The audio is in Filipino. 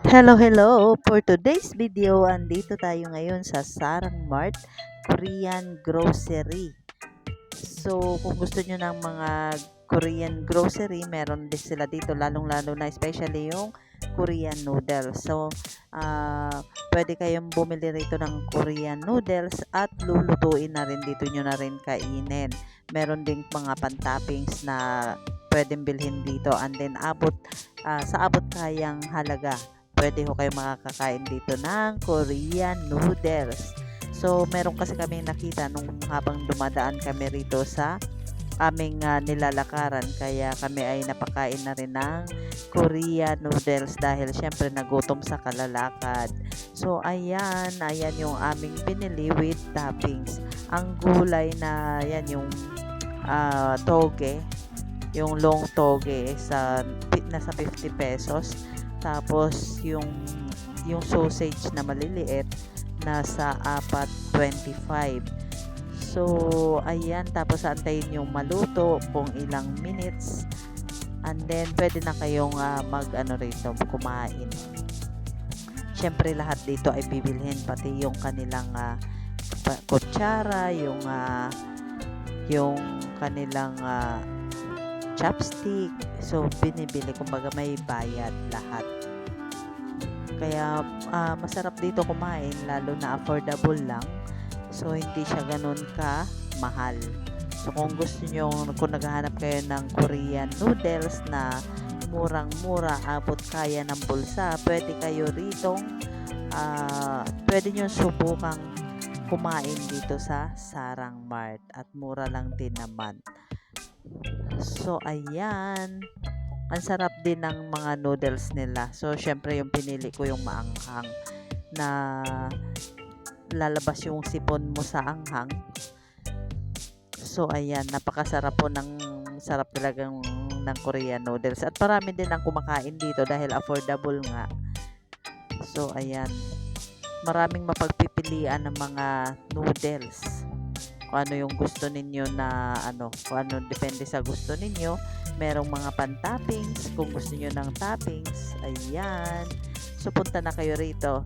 Hello! For today's video, andito tayo ngayon sa Sarang Mart Korean Grocery. So, kung gusto nyo ng mga Korean grocery, meron din sila dito, lalong-lalo na especially yung Korean noodles. So, pwede kayong bumili rito ng Korean noodles at lulutuin na rin dito nyo na rin kainin. Meron ding mga pan-toppings na pwedeng bilhin dito, and then sa abot kayang halaga. Pwede ho kayo makakakain dito ng Korean noodles. So, meron kasi kami nakita nung habang dumadaan kami rito sa aming nilalakaran. Kaya kami ay napakain na rin ng Korean noodles dahil syempre nagutom sa kalalakad. So, ayan yung aming binili with toppings. Ang gulay na yan yung toge, yung long toge nasa 50 pesos. Tapos yung sausage na maliliit nasa 4.25. So ayan, tapos antayin yung maluto kung ilang minutes, and then pwede na kayong rito kumain. Syempre lahat dito ay bibilhin, pati yung kanilang kutsara, yung kanilang chopstick. So binibili, kumbaga may bayad lahat. Kaya masarap dito kumain, lalo na affordable lang. So hindi siya ganun ka mahal. So kung gusto nyo, kung naghahanap kayo ng Korean noodles na murang-mura, abot kaya ng bulsa, pwede kayo ritong pwede nyo subukang kumain dito sa Sarang Mart at mura lang din naman. So ayan, ang sarap din ng mga noodles nila. So syempre yung pinili ko yung maanghang, na lalabas yung sipon mo sa anghang. So ayan, napakasarap po, sarap talagang ng Korean noodles. At marami din ang kumakain dito dahil affordable nga. So ayan, maraming mapagpipilian ng mga noodles. Kung ano yung gusto ninyo na kung ano, depende sa gusto ninyo. Merong mga pan-toppings kung gusto niyo ng toppings. Ayan. So punta na kayo rito.